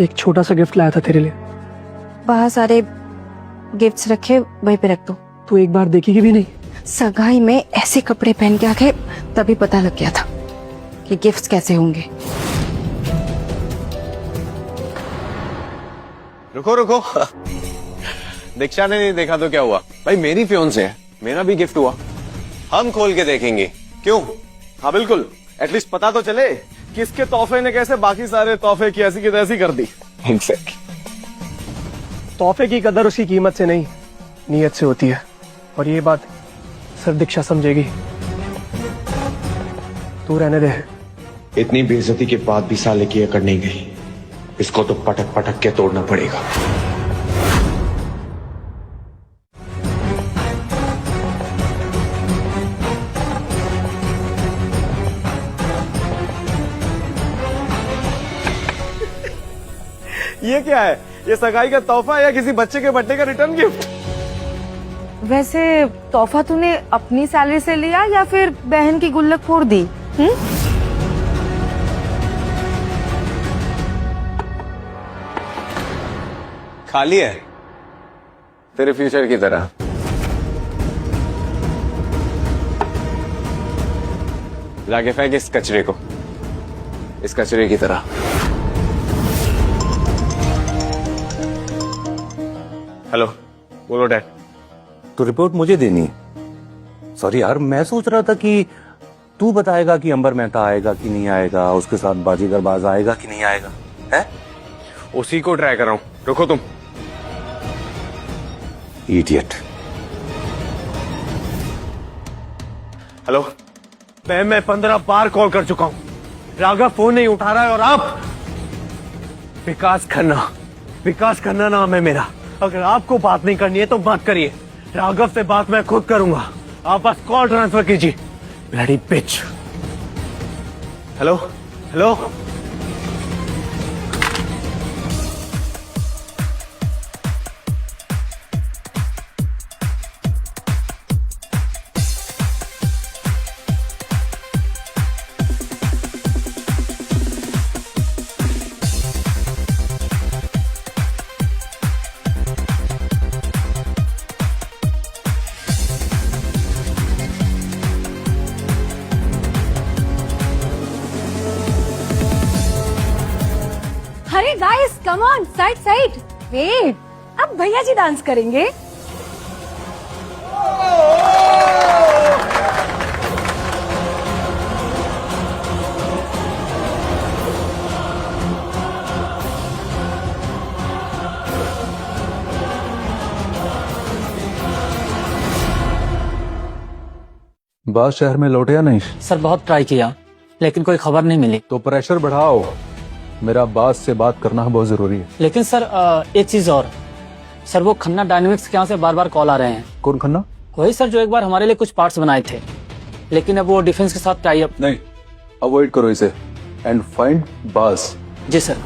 एक छोटा सा गिफ्ट लाया था तेरे लिए। वहाँ सारे गिफ्ट्स रखे, वहीं पे रख दो। तू एक बार देखेगी भी नहीं? सगाई में ऐसे कपड़े पहन के आके तभी पता लग गया था कि गिफ्ट्स कैसे होंगे। रुको रुको दीक्षा ने नहीं देखा तो क्या हुआ भाई, मेरी फियोंसे है, मेरा भी गिफ्ट हुआ, हम खोल के देखेंगे क्यों? हाँ बिल्कुल, एटलीस्ट पता तो चले किसके तोहफे ने कैसे बाकी सारे तोहफे की ऐसी की तैसी कर दी। एग्जैक्टली। तोहफे की कदर उसकी कीमत से नहीं, नीयत से होती है, और ये बात सिर्फ दीक्षा समझेगी। तू रहने दे। इतनी बेइज्जती के बाद भी साले की अकड़ नहीं गई, इसको तो पटक पटक के तोड़ना पड़ेगा। ये क्या है? ये सगाई का तोहफा है या किसी बच्चे के बर्थडे का रिटर्न गिफ्ट? वैसे तोहफा तूने अपनी सैलरी से लिया या फिर बहन की गुल्लक फोड़ दी? खाली है तेरे फ्यूचर की तरह। लाके फेंक इस कचरे को, इस कचरे की तरह। हेलो, बोलो डैड। तो रिपोर्ट मुझे देनी है। सॉरी यार, मैं सोच रहा था कि तू बताएगा कि अंबर मेहता आएगा कि नहीं आएगा, उसके साथ बाजीगर बाज आएगा कि नहीं आएगा। है उसी को ट्राई कर रहा हूं, रुको तुम। इडियट। हेलो, मैं 15 बार कॉल कर चुका हूं, राघव फोन नहीं उठा रहा है। और आप? विकास खन्ना नाम है मेरा। अगर आपको बात नहीं करनी है तो बात करिए, राघव से बात मैं खुद करूंगा, आप बस कॉल ट्रांसफर कीजिए। Bloody bitch. हेलो हेलो, अरे guys come on, side side. Wait, अब भैया जी डांस करेंगे। बास शहर में लौटे या नहीं? सर बहुत ट्राई किया लेकिन कोई खबर नहीं मिली। तो प्रेशर बढ़ाओ, मेरा बास से बात करना बहुत जरूरी है। लेकिन सर एक चीज और, सर वो खन्ना डायनेमिक्स के यहाँ से बार बार कॉल आ रहे हैं। कौन खन्ना? वही सर जो एक बार हमारे लिए कुछ पार्ट्स बनाए थे, लेकिन अब वो डिफेंस के साथ टाई अप। नहीं, अवॉइड करो इसे एंड फाइंड बास। जी सर।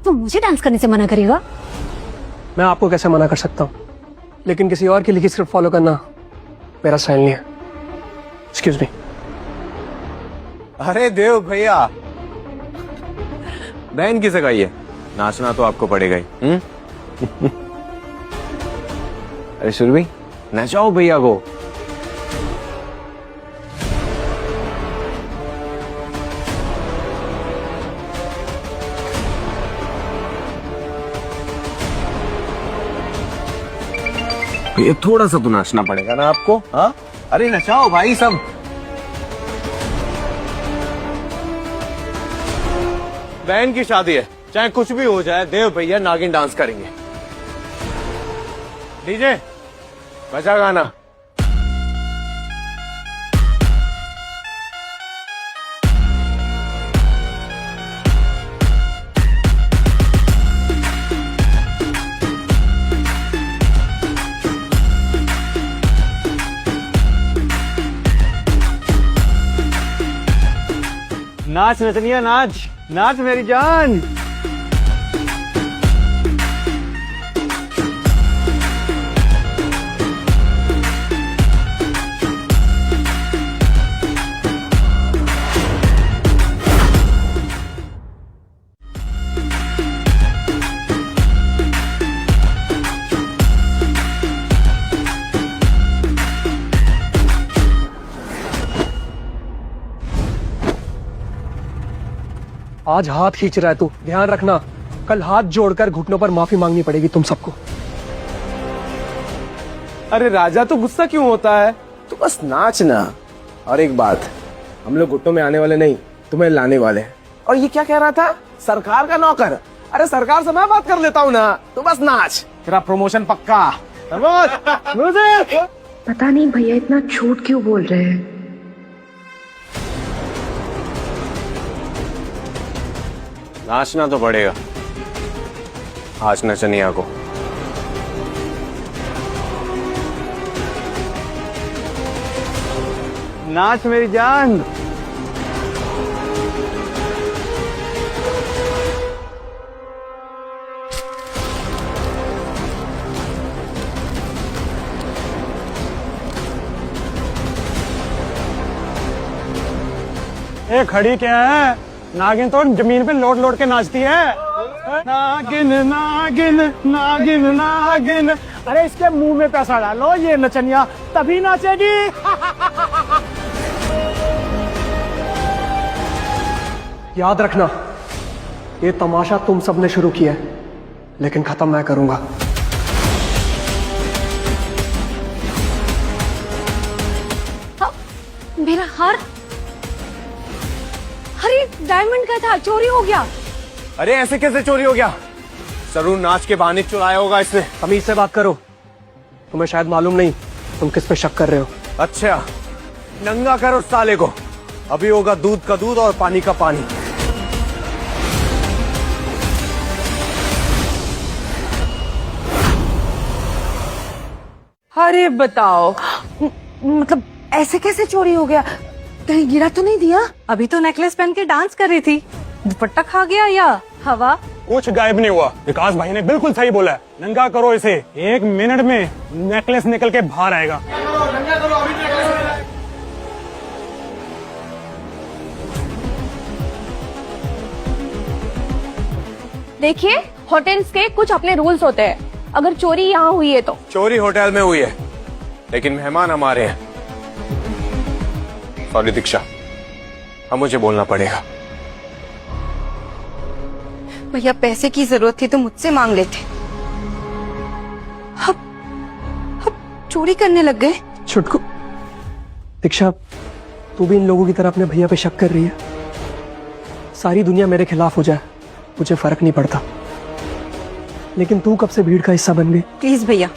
तो मुझे डांस करने से मना करेगा? मैं आपको कैसे मना कर सकता हूँ, लेकिन किसी और की लिखी स्क्रिप्ट फॉलो करना मेरा स्टाइल नहीं है। Excuse me. अरे देव भैया, बहन की सगाई है, नाचना तो आपको पड़ेगा ही। अरे सुरभि, नचाओ भैया को। ये थोड़ा सा तो नाचना पड़ेगा ना आपको। हाँ, अरे नचाओ भाई सब। बहन की शादी है, चाहे कुछ भी हो जाए, देव भैया नागिन डांस करेंगे। डीजे बजा गाना। नाच नचनिया नाच, नाच मेरी जान। आज हाथ खींच रहा है तू, ध्यान रखना कल हाथ जोड़कर घुटनों पर माफी मांगनी पड़ेगी तुम सबको। अरे राजा तो गुस्सा क्यों होता है? तू बस नाच ना। और एक बात, हम लोग घुटनों में आने वाले नहीं, तुम्हें लाने वाले हैं। और ये क्या कह रहा था? सरकार का नौकर? अरे सरकार से मैं बात कर लेता हूँ ना, तू बस नाच, तेरा प्रमोशन पक्का। पता नहीं भैया इतना झूठ क्यों बोल रहे हैं। नाचना तो पड़ेगा आज नचनिया को। नाच मेरी जान। ये खड़ी क्या है? नागिन तो जमीन पे लोट लोट के नाचती है। नागिन नागिन नागिन नागिन। अरे इसके मुंह में पैसा डालो, ये नचनिया तभी नाचेगी। याद रखना ये तमाशा तुम सबने शुरू किया है, लेकिन खत्म मैं करूंगा। मेरा हार, अरे डायमंड का था, चोरी हो गया। अरे ऐसे कैसे चोरी हो गया? जरूर नाच के बहाने चुराया होगा इसने। तमीज से बात करो, तुम्हें शायद मालूम नहीं तुम किस पे शक कर रहे हो। अच्छा, नंगा कर उस साले को, अभी होगा दूध का दूध और पानी का पानी। अरे बताओ, मतलब ऐसे कैसे चोरी हो गया? कहीं गिरा तो नहीं दिया? अभी तो नेकलेस पहन के डांस कर रही थी, दुपट्टा खा गया या हवा? कुछ गायब नहीं हुआ। विकास भाई ने बिल्कुल सही बोला है। नंगा करो इसे, 1 मिनट में नेकलेस निकल के बाहर आएगा। देखिए, होटल्स के कुछ अपने रूल्स होते हैं। अगर चोरी यहाँ हुई है तो चोरी होटल में हुई है, लेकिन मेहमान हमारे हैं। सॉरी दीक्षा, अब मुझे बोलना पड़ेगा। भैया पैसे की जरूरत थी तो मुझसे मांग लेते, अब चोरी करने लग गए। छुटकू, दीक्षा तू भी इन लोगों की तरह अपने भैया पे शक कर रही है? सारी दुनिया मेरे खिलाफ हो जाए मुझे फर्क नहीं पड़ता, लेकिन तू कब से भीड़ का हिस्सा बन गई? प्लीज भैया,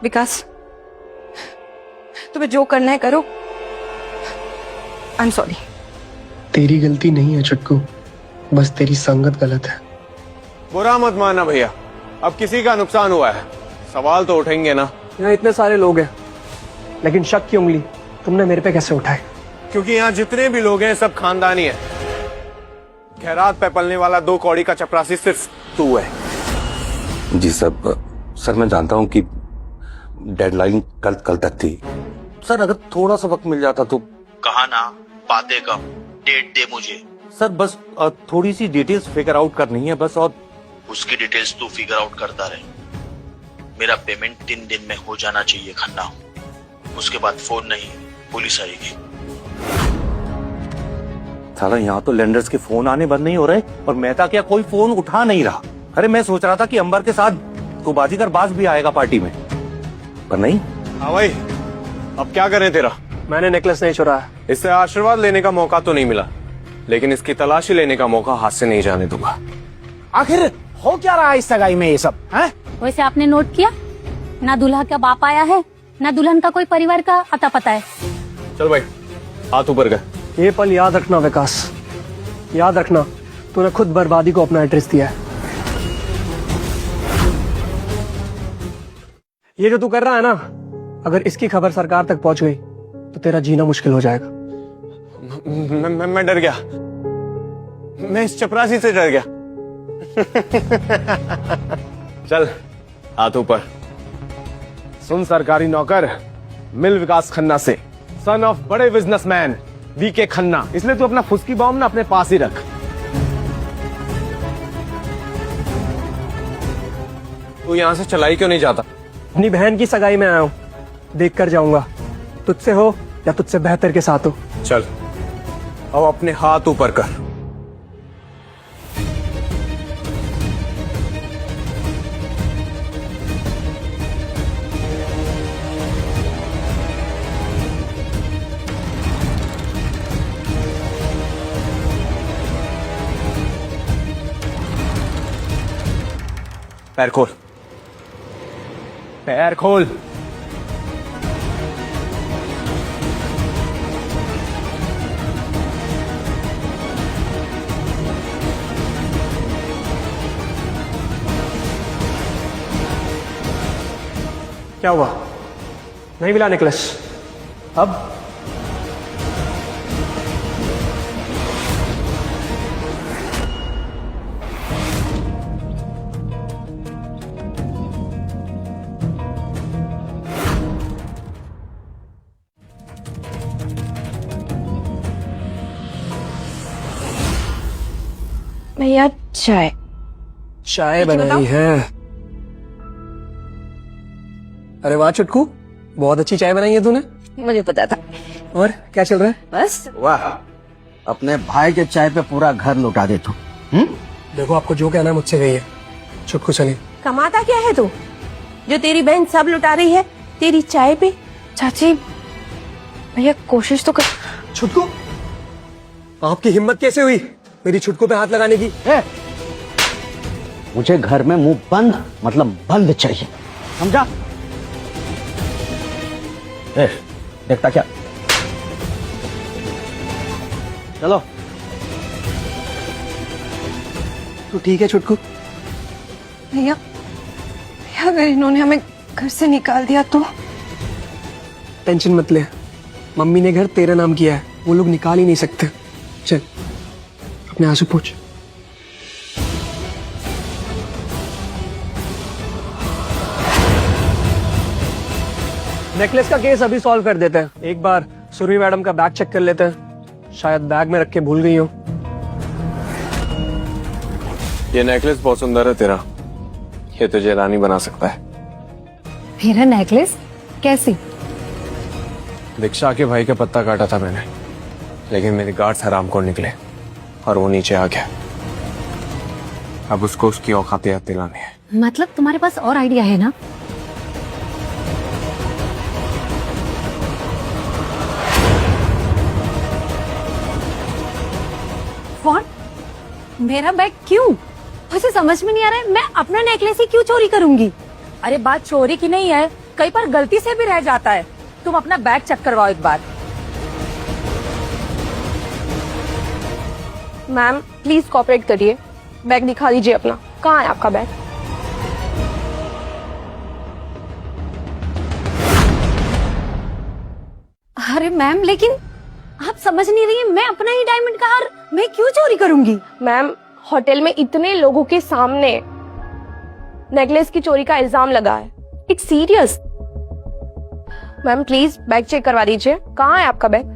विकास तुम्हें जो करना है करो। I am sorry. तेरी गलती नहीं है छुटकू, बस तेरी संगत गलत है। बुरा मत मानना भैया, अब किसी का नुकसान हुआ है, सवाल तो उठेंगे ना। यहाँ इतने सारे लोग हैं, लेकिन शक की उंगली तुमने मेरे पे कैसे उठाई? क्योंकि यहाँ जितने भी लोग हैं सब खानदानी है। खैरात पे पलने वाला 2 कौड़ी का चपरासी सिर्फ तू है। जी सर मैं जानता हूँ कि डेडलाइन कल तक थी। सर अगर थोड़ा सा वक्त मिल जाता तो। कहा ना, बातें कम, डेट दे मुझे। सर बस थोड़ी सी डिटेल्स फिगर आउट करनी है बस। और उसकी डिटेल्स तू फिगर आउट करता रहे। मेरा पेमेंट 3 दिन में हो जाना चाहिए खन्ना। उसके बाद फोन नहीं, पुलिस आएगी। साला यहाँ तो लेंडर्स के फोन आने बंद नहीं हो रहे और मेहता क्या कोई फोन उठा नहीं रहा। अरे मैं सोच रहा था कि अंबर के साथ तो बाजीगर बाज भी आएगा पार्टी में, पर नहीं। हाँ भाई, अब क्या करें तेरा? मैंने नेकलेस नहीं चुराया। इससे आशीर्वाद लेने का मौका तो नहीं मिला, लेकिन इसकी तलाशी लेने का मौका हाथ से नहीं जाने दूंगा। आखिर हो क्या रहा है इस सगाई में ये सब है? वैसे आपने नोट किया ना, दूल्हा का बाप आया है ना दुल्हन का कोई परिवार का अता पता है। चल भाई, हाथ ऊपर कर। ये पल याद रखना विकास, याद रखना तूने खुद बर्बादी को अपना एड्रेस दिया है। ये जो तू कर रहा है ना, अगर इसकी खबर सरकार तक पहुंच गई तो तेरा जीना मुश्किल हो जाएगा। मैं डर गया, मैं इस चपरासी से डर गया। चल हाथ ऊपर। सुन सरकारी नौकर, मिल विकास खन्ना से, सन ऑफ बड़े बिजनेसमैन वीके खन्ना। इसलिए तू अपना फुसकी बॉम्ब ना अपने पास ही रख। तू यहाँ से चलाई क्यों नहीं जाता? अपनी बहन की सगाई में आया हूँ, देख कर जाऊंगा, तुझसे हो या तुझसे बेहतर के साथ हो। चल अब अपने हाथ ऊपर कर, पैर खोल, पैर खोल। क्या हुआ? नहीं मिला नेकलेस? अब भैया चाय। चाय बनाई है? अरे वाह छुटकू, बहुत अच्छी चाय बनाई है तूने। मुझे पता था। और क्या चल रहा है? बस वाह, अपने भाई के चाय पे पूरा घर लुटा दे तू। देखो, आपको जो कहना है मुझसे कहिए। छुटकू चलिए। कमाता क्या है तू, जो तेरी बहन सब लुटा रही है तेरी चाय पे? चाची भैया कोशिश तो कर। छुटकू, आपकी हिम्मत कैसे हुई मेरी छुटकू पे हाथ लगाने की? मुझे घर में मुंह बंद मतलब बंद चाहिए, समझा? देखता क्या? चलो। तो ठीक है छुटकू। भैया भैया अगर इन्होंने हमें घर से निकाल दिया तो? टेंशन मत ले, मम्मी ने घर तेरा नाम किया है, वो लोग निकाल ही नहीं सकते। चल अपने आंसू पोंछ। नेकलेस का केस अभी सॉल्व कर देते हैं। एक बार सुरभि मैडम का बैग चेक कर लेते हैं, शायद बैग में रख के भूल गई हो। ये नेकलेस बहुत सुंदर है तेरा, ये तुझे रानी बना सकता है। मेरा नेकलेस? कैसी? दीक्षा के भाई का पत्ता काटा था मैंने, लेकिन मेरे गार्ड्स हराम को निकले और वो नीचे आ गया। अब उसको उसकी औकात याद दिलानी है। मतलब तुम्हारे पास और आइडिया है ना? कौन? मेरा बैग क्यों? मुझे समझ में नहीं आ रहा है, मैं अपना नेकलेस ही क्यों चोरी करूंगी? अरे बात चोरी की नहीं है, कई बार गलती से भी रह जाता है। तुम अपना बैग चेक करवाओ एक बार। मैम प्लीज कोऑपरेट करिए, बैग दिखा दीजिए अपना। कहाँ है आपका बैग? अरे मैम, लेकिन आप समझ नहीं रही है, मैं अपना ही डायमंड का हार मैं क्यों चोरी करूंगी? मैम होटल में इतने लोगों के सामने नेकलेस की चोरी का इल्जाम लगा है, it's serious. Ma'am please bag check करवा दीजिए। कहाँ है आपका बैग?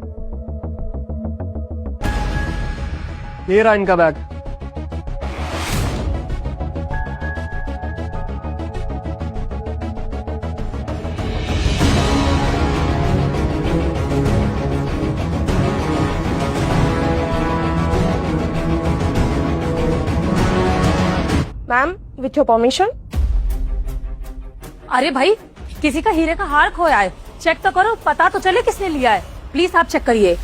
ये रहा इनका bag. Ma'am with your permission. अरे भाई, किसी का हीरे का हार खोया है, चेक तो करो, पता तो चले किसने लिया है। प्लीज आप चेक करिए।